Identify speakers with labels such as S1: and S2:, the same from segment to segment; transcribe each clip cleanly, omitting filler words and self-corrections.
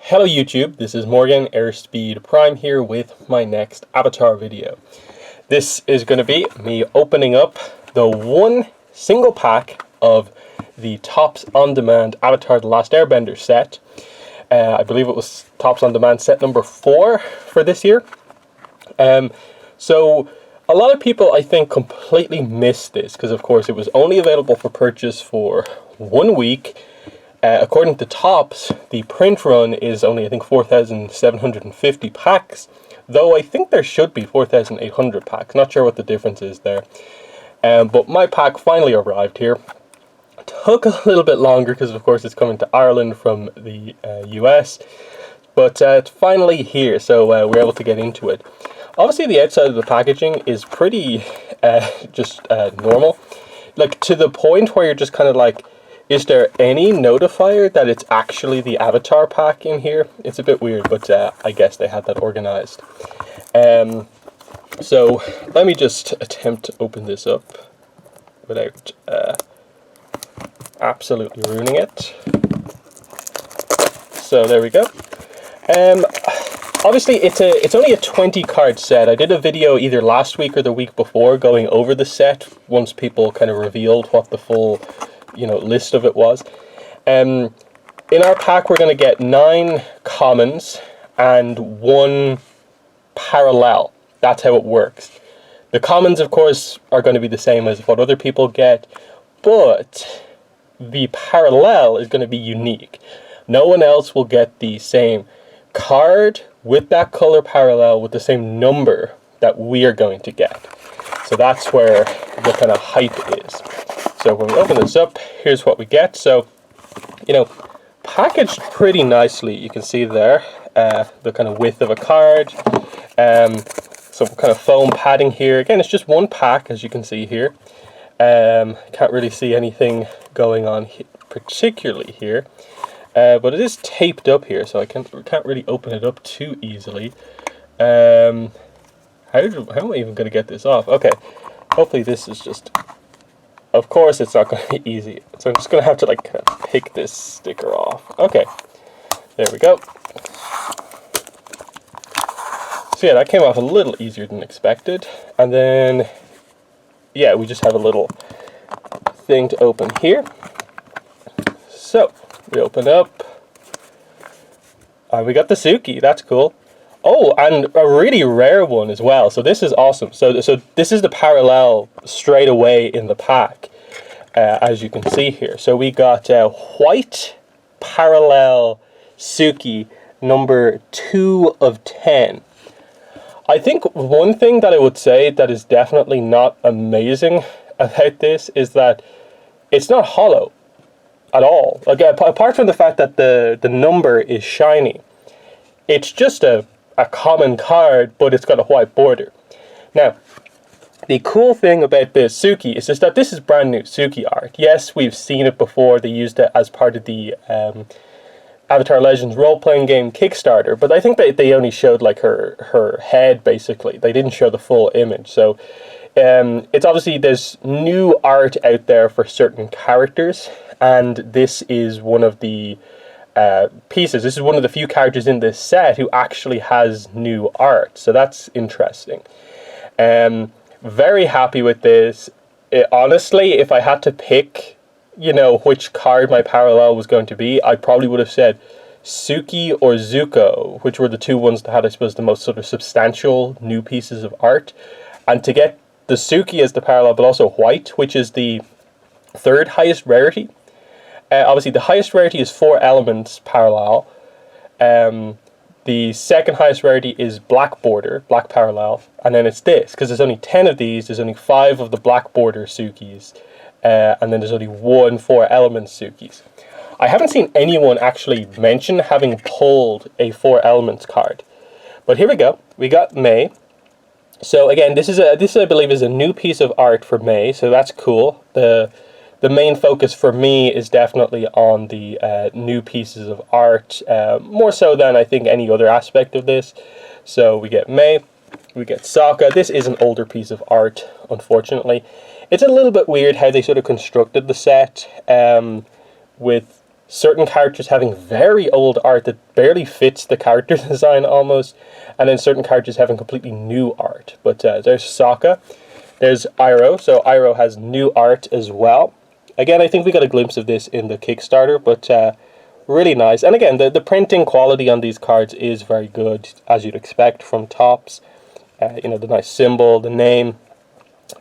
S1: Hello YouTube, this is Morgan, Airspeed Prime here with my next Avatar video. This is going to be me opening up the one single pack of the Tops On Demand Avatar The Last Airbender set. I believe it was Tops On Demand set number 4 for this year. So a lot of people I think completely missed this because of course it was only available for purchase for 1 week. According to Tops, the print run is only, I think, 4,750 packs, though I think there should be 4,800 packs. Not sure what the difference is there. But my pack finally arrived here. Took a little bit longer because, of course, it's coming to Ireland from the US. But it's finally here, so we're able to get into it. Obviously, the outside of the packaging is pretty normal. Like, to the point where you're just kind of like, is there any notifier that it's actually the Avatar pack in here? It's a bit weird, but I guess they had that organized. So let me just attempt to open this up without absolutely ruining it. So there we go. Obviously, it's only a 20 card set. I did a video either last week or the week before going over the set once people kind of revealed what the full list of it was. In our pack, we're going to get 9 commons and 1 parallel. That's how it works. The commons, of course, are going to be the same as what other people get, but the parallel is going to be unique. No one else will get the same card with that color parallel with the same number that we are going to get. So that's where the kind of hype is. So when we open this up, here's what we get. So, packaged pretty nicely. You can see there the kind of width of a card. Some kind of foam padding here. Again, it's just one pack, as you can see here. Can't really see anything going on particularly here. But it is taped up here, so I can't really open it up too easily. How am I even going to get this off? Okay, hopefully this is just... Of course it's not going to be easy, so I'm just going to have to kind of pick this sticker off. Okay, there we go. So yeah, that came off a little easier than expected. And then, yeah, we just have a little thing to open here. So, we open up, and we got the Suki, that's cool. Oh, and a really rare one as well. So this is awesome. So this is the parallel straight away in the pack, as you can see here. So we got white parallel Suki number 2 of 10. I think one thing that I would say that is definitely not amazing about this is that it's not hollow at all. Like, apart from the fact that the number is shiny, it's just a common card, but it's got a white border. Now, the cool thing about this Suki is just that this is brand new Suki art. Yes, we've seen it before. They used it as part of the Avatar Legends role-playing game Kickstarter, but I think they only showed like her head, basically. They didn't show the full image. So it's obviously there's new art out there for certain characters, and this is one of the pieces. This is one of the few characters in this set who actually has new art, so that's interesting. Very happy with this. Honestly, if I had to pick, which card my parallel was going to be, I probably would have said Suki or Zuko, which were the two ones that had, I suppose, the most sort of substantial new pieces of art. And to get the Suki as the parallel, but also white, which is the 3rd highest rarity. Obviously, the highest rarity is 4 elements parallel. The 2nd highest rarity is black border, black parallel. And then it's this, because there's only 10 of these. There's only 5 of the black border Sukis. And then there's only 1 4 element Sukis. I haven't seen anyone actually mention having pulled a 4 elements card. But here we go. We got May. So again, this I believe is a new piece of art for May. So that's cool. The main focus for me is definitely on the new pieces of art, more so than I think any other aspect of this. So we get May, we get Sokka. This is an older piece of art, unfortunately. It's a little bit weird how they sort of constructed the set with certain characters having very old art that barely fits the character design almost, and then certain characters having completely new art. But there's Sokka, there's Iroh, so Iroh has new art as well. Again, I think we got a glimpse of this in the Kickstarter, but really nice. And again, the printing quality on these cards is very good, as you'd expect from Topps. You know, the nice symbol, the name.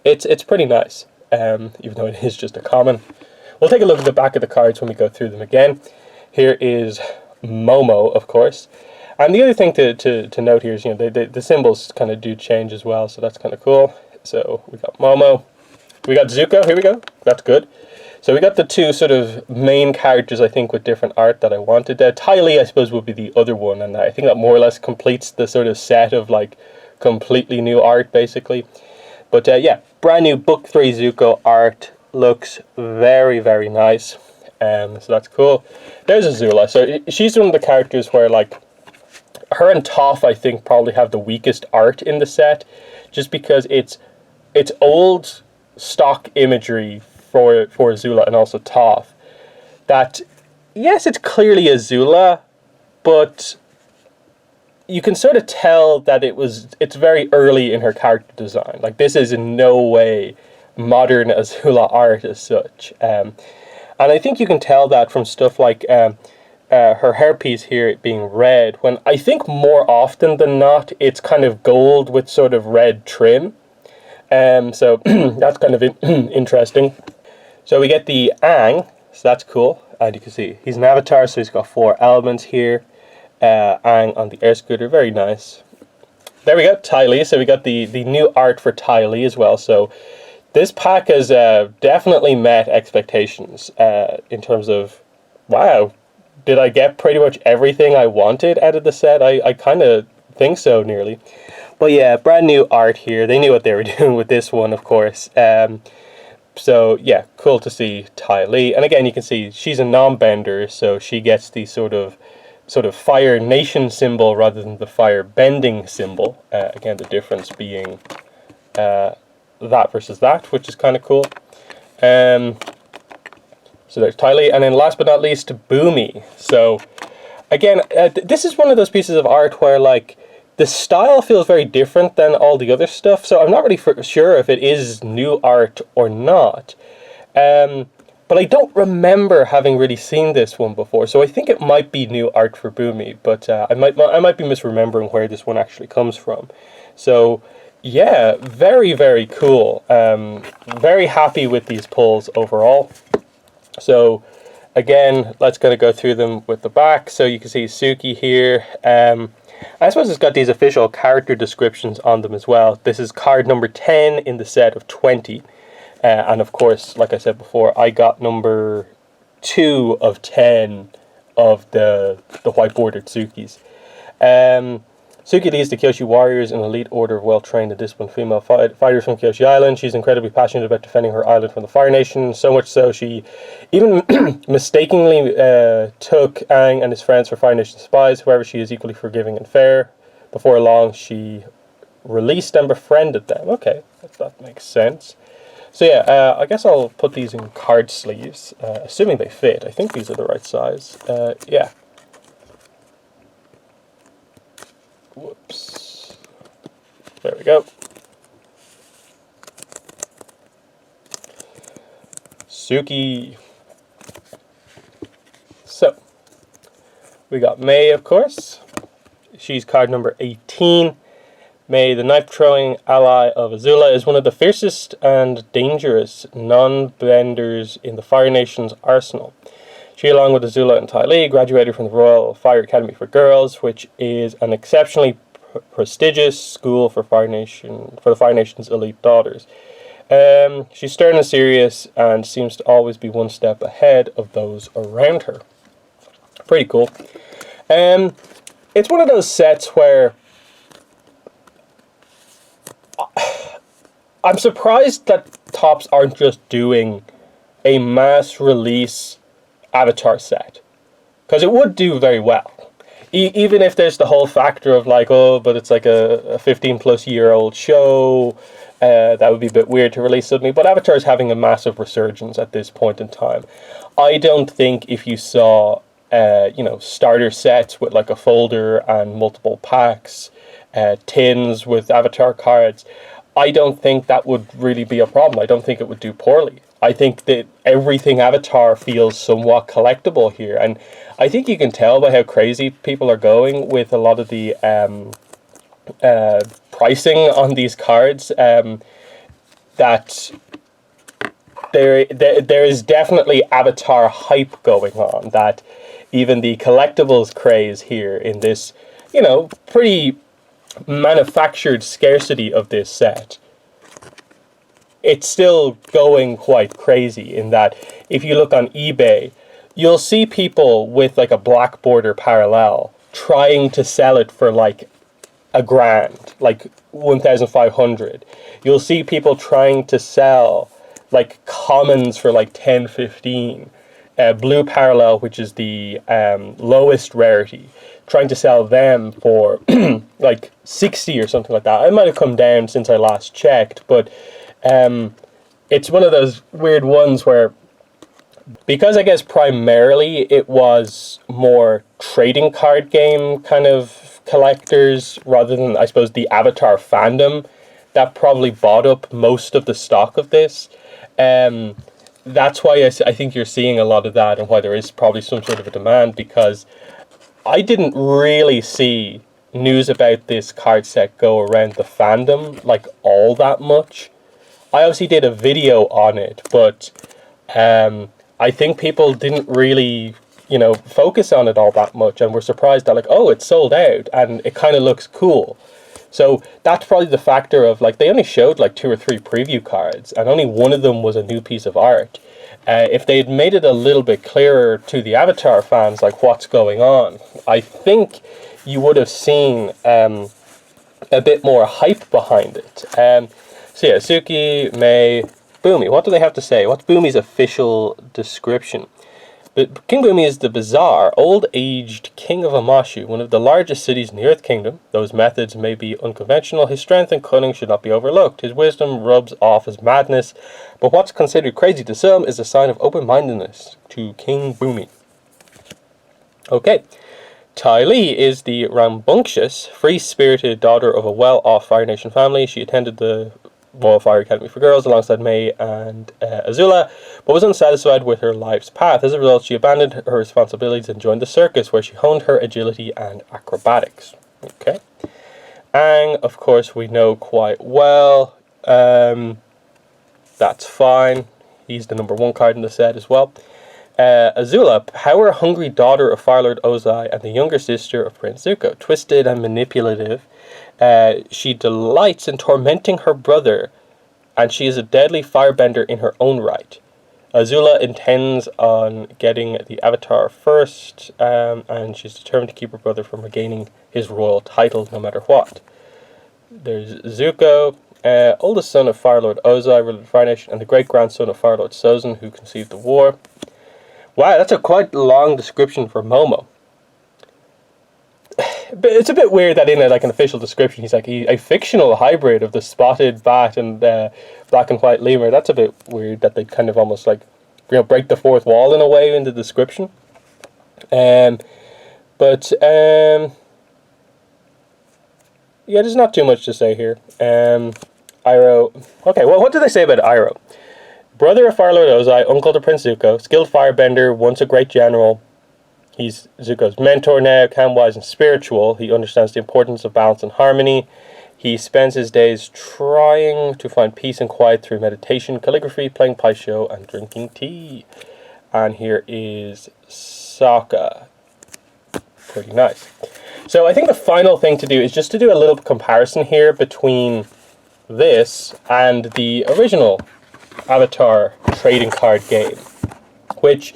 S1: It's pretty nice, even though it is just a common. We'll take a look at the back of the cards when we go through them again. Here is Momo, of course. And the other thing to note here is, you know, the symbols kind of do change as well, so that's kind of cool. So we got Momo. We got Zuko, here we go. That's good. So we got the two sort of main characters, I think, with different art that I wanted. Ty Lee, I suppose, would be the other one, and I think that more or less completes the sort of set of, like, completely new art, basically. But yeah, brand new Book 3 Zuko art. Looks very, very nice. So that's cool. There's Azula. So she's one of the characters where, like, her and Toph, I think, probably have the weakest art in the set, just because it's old stock imagery for Azula and also Toph. That, yes, it's clearly Azula, but you can sort of tell that it's very early in her character design. Like, this is in no way modern Azula art as such. And I think you can tell that from stuff like her hairpiece here being red, when I think more often than not it's kind of gold with sort of red trim. So that's kind of interesting. So we get the Aang, so that's cool. And you can see he's an avatar, so he's got 4 elements here. Aang on the air scooter, very nice. There we go, Ty Lee. So we got the new art for Ty Lee as well. So this pack has definitely met expectations in terms of, wow, did I get pretty much everything I wanted out of the set? I kind of think so, nearly. But yeah, brand new art here. They knew what they were doing with this one, of course. So yeah, cool to see Ty Lee. And again, you can see she's a non-bender, so she gets the sort of Fire Nation symbol rather than the Fire Bending symbol. Again, the difference being that versus that, which is kind of cool. So there's Ty Lee, and then last but not least, Boomy. So again, this is one of those pieces of art where, like, the style feels very different than all the other stuff, so I'm not really sure if it is new art or not. But I don't remember having really seen this one before, so I think it might be new art for Boomy, but I might be misremembering where this one actually comes from. So yeah, very, very cool. Very happy with these pulls overall. So again, let's kind of go through them with the back. So you can see Suki here. I suppose it's got these official character descriptions on them as well. This is card number 10 in the set of 20. And of course, like I said before, I got number 2 of 10 of the white bordered Sukis. Suki leads the Kyoshi Warriors, an elite order of well-trained and disciplined female fighters from Kyoshi Island. She's incredibly passionate about defending her island from the Fire Nation, so much so she even mistakenly took Aang and his friends for Fire Nation spies. However, she is equally forgiving and fair. Before long, she released and befriended them. Okay, that makes sense. So yeah, I guess I'll put these in card sleeves, assuming they fit. I think these are the right size. Yeah. Whoops. There we go. Suki. So, we got May, of course. She's card number 18. May, the knife-throwing ally of Azula, is one of the fiercest and dangerous non-benders in the Fire Nation's arsenal. She, along with Azula and Ty Lee, graduated from the Royal Fire Academy for Girls, which is an exceptionally prestigious school for the Fire Nation's elite daughters. She's stern and serious, and seems to always be one step ahead of those around her. Pretty cool. It's one of those sets where I'm surprised that Topps aren't just doing a mass release Avatar set, because it would do very well. Even if there's the whole factor of like, oh, but it's like a 15 plus year old show, That would be a bit weird to release suddenly, but Avatar is having a massive resurgence at this point in time. I don't think if you saw, starter sets with like a folder and multiple packs, tins with Avatar cards, I don't think that would really be a problem. I don't think it would do poorly. I think that everything Avatar feels somewhat collectible here, and I think you can tell by how crazy people are going with a lot of the pricing on these cards, that there is definitely Avatar hype going on, that even the collectibles craze here in this, pretty manufactured scarcity of this set, it's still going quite crazy in that if you look on eBay, you'll see people with like a black border parallel trying to sell it for like $1,000, like 1,500. You'll see people trying to sell like commons for like 10, 15. Blue parallel, which is the lowest rarity, trying to sell them for like 60 or something like that. It might have come down since I last checked, but it's one of those weird ones where, because I guess primarily it was more trading card game kind of collectors rather than, I suppose, the Avatar fandom that probably bought up most of the stock of this. That's why I think you're seeing a lot of that, and why there is probably some sort of a demand, because I didn't really see news about this card set go around the fandom like all that much. I obviously did a video on it, but I think people didn't really, focus on it all that much, and were surprised that like, oh, it's sold out and it kind of looks cool. So that's probably the factor of like, they only showed like 2 or 3 preview cards, and only one of them was a new piece of art. If they had made it a little bit clearer to the Avatar fans, like what's going on, I think you would have seen a bit more hype behind it. So yeah, Suki, Mei, Boomy. What do they have to say? What's Boomy's official description? But King Boomy is the bizarre, old-aged king of Amashu, one of the largest cities in the Earth Kingdom. Though his methods may be unconventional, his strength and cunning should not be overlooked. His wisdom rubs off as madness, but what's considered crazy to some is a sign of open-mindedness to King Boomy. Okay. Ty Lee is the rambunctious, free-spirited daughter of a well-off Fire Nation family. She attended the Royal Fire Academy for Girls alongside Mei and Azula, but was unsatisfied with her life's path. As a result, she abandoned her responsibilities and joined the circus, where she honed her agility and acrobatics. Okay. Aang, of course, we know quite well. That's fine. He's the number 1 card in the set as well. Azula, power-hungry daughter of Fire Lord Ozai and the younger sister of Prince Zuko. Twisted and manipulative, she delights in tormenting her brother, and she is a deadly firebender in her own right. Azula intends on getting the Avatar first, and she's determined to keep her brother from regaining his royal title no matter what. There's Zuko, oldest son of Fire Lord Ozai, ruler of the Fire Nation, and the great-grandson of Fire Lord Sozin, who conceived the war. Wow, that's a quite long description for Momo. But it's a bit weird that in an official description he's like a fictional hybrid of the spotted bat and black and white lemur. That's a bit weird that they kind of almost break the fourth wall in a way in the description. Yeah, there's not too much to say here. Iroh. Okay, well, what do they say about Iroh? Brother of Fire Lord Ozai, uncle to Prince Zuko, skilled firebender, once a great general. He's Zuko's mentor now, calm, wise, and spiritual. He understands the importance of balance and harmony. He spends his days trying to find peace and quiet through meditation, calligraphy, playing paisho, and drinking tea. And here is Sokka. Pretty nice. So I think the final thing to do is just to do a little comparison here between this and the original Avatar trading card game, which,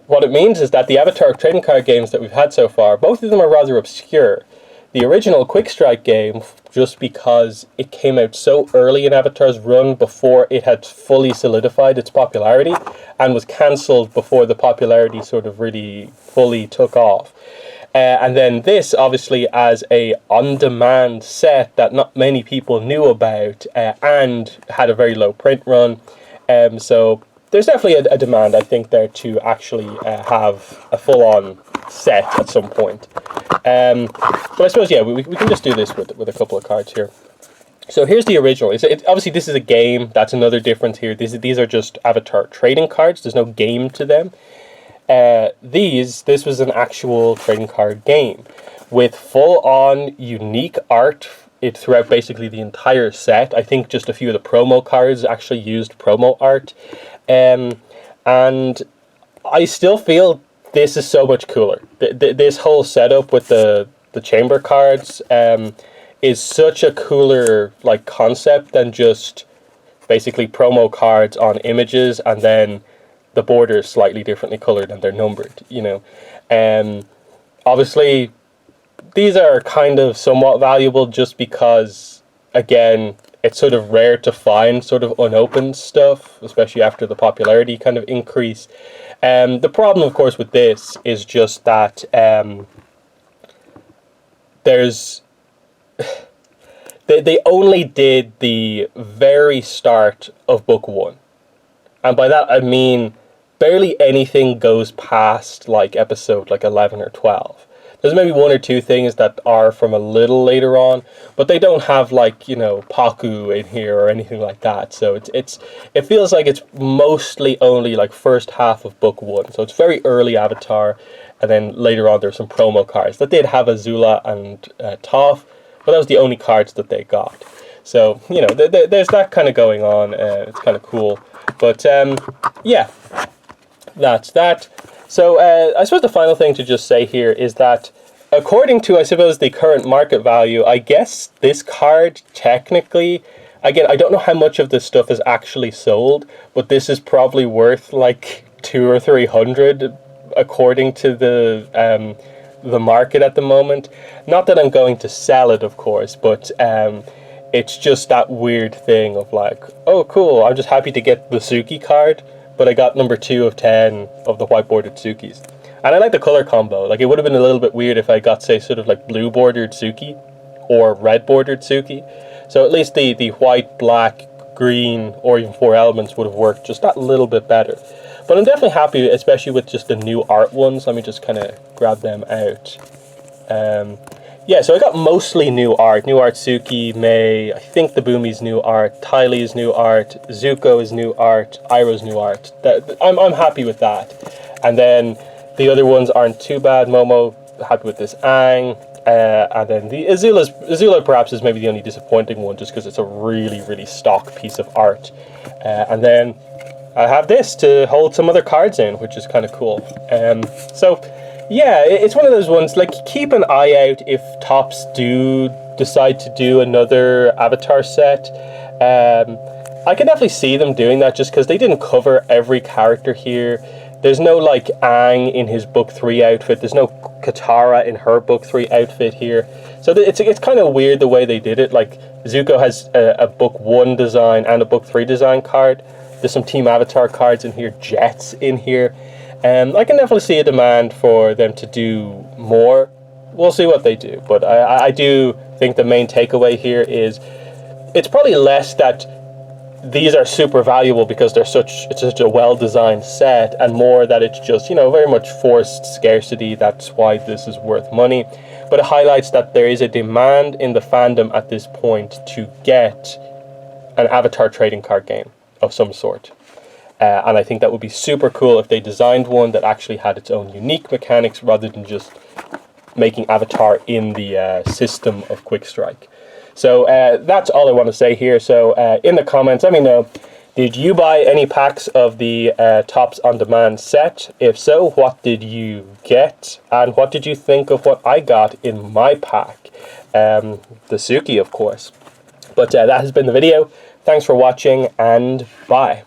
S1: what it means is that the Avatar trading card games that we've had so far, both of them are rather obscure. The original Quick Strike game, just because it came out so early in Avatar's run before it had fully solidified its popularity, and was cancelled before the popularity sort of really fully took off. And then this, obviously, as a on-demand set that not many people knew about, and had a very low print run. So there's definitely a demand, I think, there to actually have a full-on set at some point. But I suppose, yeah, we can just do this with a couple of cards here. So here's the original. Obviously, this is a game. That's another difference here. These are just Avatar trading cards. There's no game to them. This was an actual trading card game with full-on unique art throughout basically the entire set. I think just a few of the promo cards actually used promo art. And I still feel this is so much cooler. This whole setup with the chamber cards is such a cooler like concept than just basically promo cards on images and then the borders slightly differently colored and they're numbered, you know. Obviously, these are kind of somewhat valuable just because, again, it's sort of rare to find sort of unopened stuff, especially after the popularity kind of increase. The problem, of course, with this is just that they only did the very start of book 1. And by that I mean barely anything goes past like episode like 11 or 12. There's maybe one or two things that are from a little later on, but they don't have like, you know, Paku in here or anything like that. So it feels like it's mostly only like first half of book 1. So it's very early Avatar, and then later on there's some promo cards that did have Azula and Toph, but that was the only cards that they got. So, you know, there's that kind of going on. It's kind of cool. But yeah, that's that. So I suppose the final thing to just say here is that according to, I suppose, the current market value, I guess this card technically, again, I don't know how much of this stuff is actually sold, but this is probably worth like 200 or 300 according to the market at the moment. Not that I'm going to sell it, of course, but it's just that weird thing of like, oh cool, I'm just happy to get the Suki card, but I got number 2 of 10 of the white bordered Sukis. And I like the color combo. Like, it would have been a little bit weird if I got, say, sort of like blue bordered Suki or red bordered Suki. So at least the white, black, green, or even 4 elements would have worked just that little bit better. But I'm definitely happy, especially with just the new art ones. Let me just kind of grab them out. Yeah, so I got mostly new art. New art Suki, Mei, I think the Boomi's new art, Tylee's new art, Zuko is new art, Iroh's new art. I'm happy with that. And then the other ones aren't too bad. Momo, happy with this Aang. And then the Azula perhaps is maybe the only disappointing one just because it's a really, really stock piece of art. And then I have this to hold some other cards in, which is kind of cool. So yeah, it's one of those ones, like, keep an eye out if Topps do decide to do another Avatar set. I can definitely see them doing that just because they didn't cover every character here. There's no, like, Aang in his book 3 outfit. There's no Katara in her book 3 outfit here. So it's kind of weird the way they did it. Like, Zuko has a book 1 design and a book 3 design card. There's some Team Avatar cards in here, Jet's in here. I can definitely see a demand for them to do more. We'll see what they do. But I do think the main takeaway here is it's probably less that these are super valuable because it's such a well-designed set, and more that it's just, you know, very much forced scarcity. That's why this is worth money. But it highlights that there is a demand in the fandom at this point to get an Avatar trading card game of some sort. And I think that would be super cool if they designed one that actually had its own unique mechanics rather than just making Avatar in the system of Quick Strike. So that's all I want to say here. So in the comments, let me know, did you buy any packs of the Topps On Demand set? If so, what did you get? And what did you think of what I got in my pack? The Suki, of course. But that has been the video. Thanks for watching, and bye.